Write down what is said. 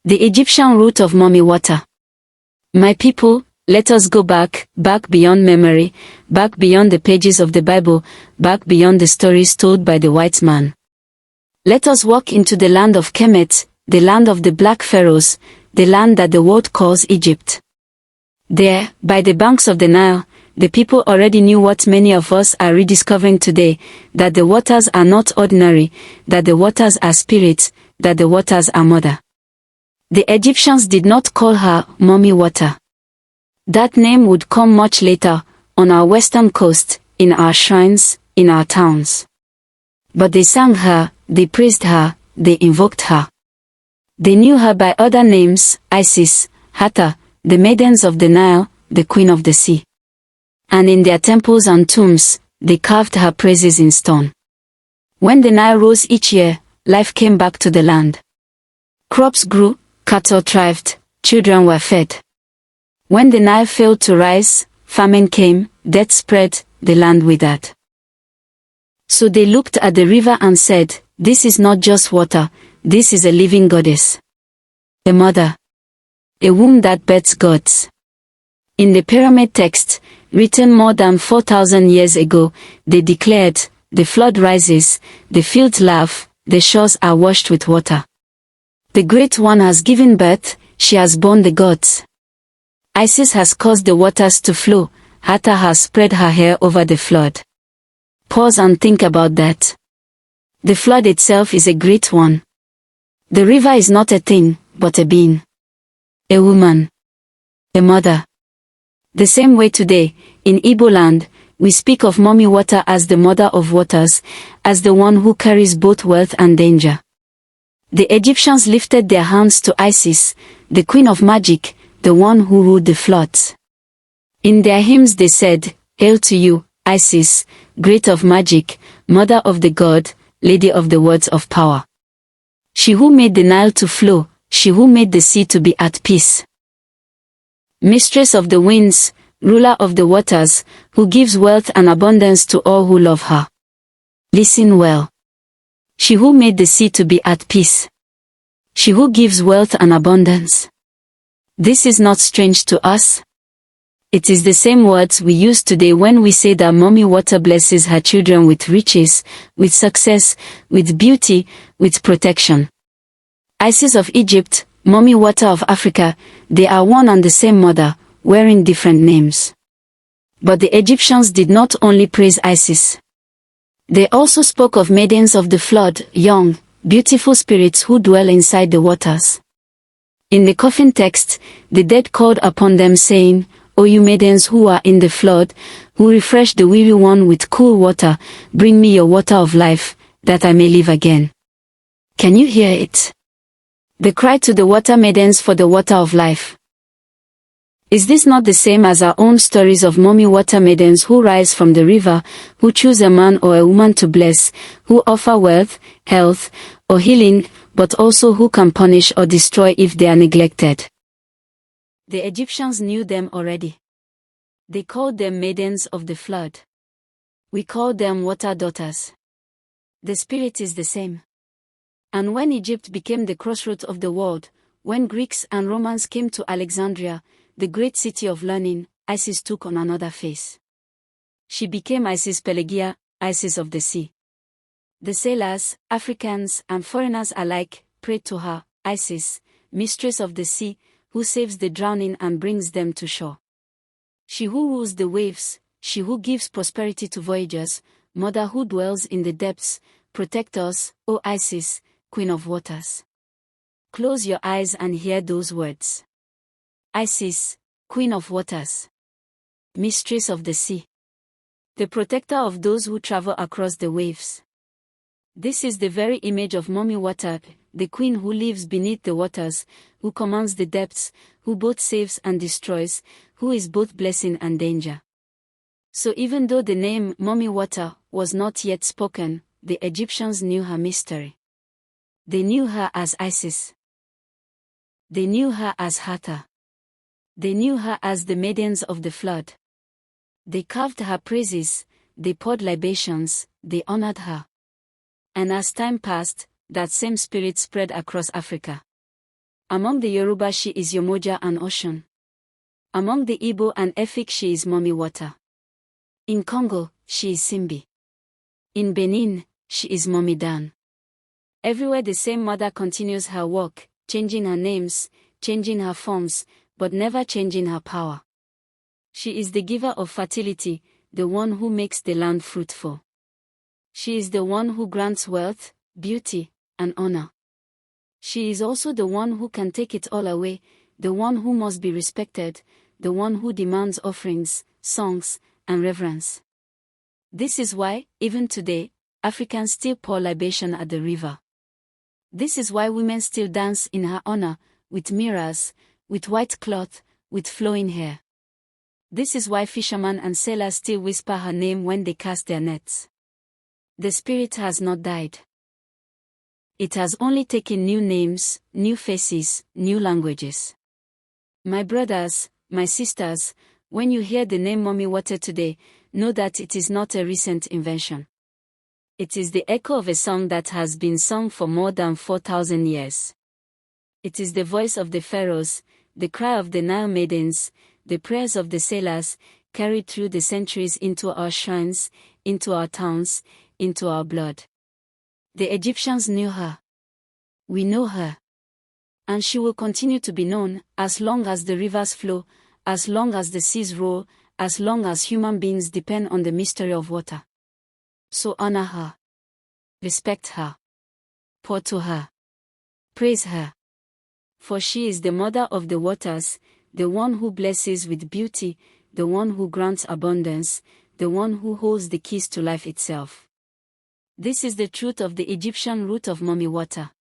The Egyptian root of Mami Wata. My people, let us go back beyond memory, back beyond the pages of the Bible, back beyond the stories told by the white man. Let us walk into the land of Kemet, the land of the black pharaohs, the land that the world calls Egypt. There, by the banks of the Nile, the people already knew what many of us are rediscovering today, that the waters are not ordinary, that the waters are spirits, that the waters are mother. The Egyptians did not call her Mami Wata. That name would come much later, on our western coast, in our shrines, in our towns. But they sang her, they praised her, they invoked her. They knew her by other names, Isis, Hathor, the maidens of the Nile, the queen of the sea. And in their temples and tombs, they carved her praises in stone. When the Nile rose each year, life came back to the land. Crops grew, cattle thrived, children were fed. When the Nile failed to rise, famine came, death spread, the land withered. So they looked at the river and said, "This is not just water, this is a living goddess. A mother. A womb that births gods." In the pyramid text, written more than 4,000 years ago, they declared, "The flood rises, the fields laugh, the shores are washed with water. The Great One has given birth, she has borne the gods. Isis has caused the waters to flow, Hathor has spread her hair over the flood." Pause and think about that. The flood itself is a great one. The river is not a thing, but a being. A woman. A mother. The same way today, in Igbo land, we speak of Mami Wata as the mother of waters, as the one who carries both wealth and danger. The Egyptians lifted their hands to Isis, the queen of magic, the one who ruled the floods. In their hymns they said, "Hail to you, Isis, great of magic, mother of the god, lady of the words of power. She who made the Nile to flow, she who made the sea to be at peace. Mistress of the winds, ruler of the waters, who gives wealth and abundance to all who love her." Listen well. She who made the sea to be at peace. She who gives wealth and abundance. This is not strange to us. It is the same words we use today when we say that Mami Wata blesses her children with riches, with success, with beauty, with protection. Isis of Egypt, Mami Wata of Africa, they are one and the same mother, wearing different names. But the Egyptians did not only praise Isis. They also spoke of maidens of the flood, young, beautiful spirits who dwell inside the waters. In the coffin text, the dead called upon them saying, "O you maidens who are in the flood, who refresh the weary one with cool water, bring me your water of life, that I may live again." Can you hear it? The cry to the water maidens for the water of life. Is this not the same as our own stories of Mami Wata maidens who rise from the river, who choose a man or a woman to bless, who offer wealth, health, or healing, but also who can punish or destroy if they are neglected? The Egyptians knew them already. They called them maidens of the flood. We call them water daughters. The spirit is the same. And when Egypt became the crossroads of the world, when Greeks and Romans came to Alexandria, the great city of learning, Isis took on another face. She became Isis Pelagia, Isis of the sea. The sailors, Africans and foreigners alike, prayed to her, Isis, mistress of the sea, who saves the drowning and brings them to shore. She who rules the waves, she who gives prosperity to voyagers, mother who dwells in the depths, protect us, O Isis, queen of waters. Close your eyes and hear those words. Isis, queen of waters. Mistress of the sea. The protector of those who travel across the waves. This is the very image of Mami Wata, the queen who lives beneath the waters, who commands the depths, who both saves and destroys, who is both blessing and danger. So even though the name Mami Wata was not yet spoken, the Egyptians knew her mystery. They knew her as Isis. They knew her as Hathor. They knew her as the maidens of the flood. They carved her praises, they poured libations, they honored her. And as time passed, that same spirit spread across Africa. Among the Yoruba she is Yomoja and Oshun. Among the Igbo and Efik she is Mami Wata. In Congo, she is Simbi. In Benin, she is Mami Dan. Everywhere the same mother continues her work, changing her names, changing her forms, but never changing her power. She is the giver of fertility, the one who makes the land fruitful. She is the one who grants wealth, beauty, and honor. She is also the one who can take it all away, the one who must be respected, the one who demands offerings, songs, and reverence. This is why, even today, Africans still pour libation at the river. This is why women still dance in her honor, with mirrors, with white cloth, with flowing hair. This is why fishermen and sailors still whisper her name when they cast their nets. The spirit has not died. It has only taken new names, new faces, new languages. My brothers, my sisters, when you hear the name Mami Wata today, know that it is not a recent invention. It is the echo of a song that has been sung for more than 4,000 years. It is the voice of the pharaohs, the cry of the Nile maidens, the prayers of the sailors, carried through the centuries into our shrines, into our towns, into our blood. The Egyptians knew her. We know her. And she will continue to be known, as long as the rivers flow, as long as the seas roll, as long as human beings depend on the mystery of water. So honor her. Respect her. Pour to her. Praise her. For she is the mother of the waters, the one who blesses with beauty, the one who grants abundance, the one who holds the keys to life itself. This is the truth of the Egyptian root of Mami Wata.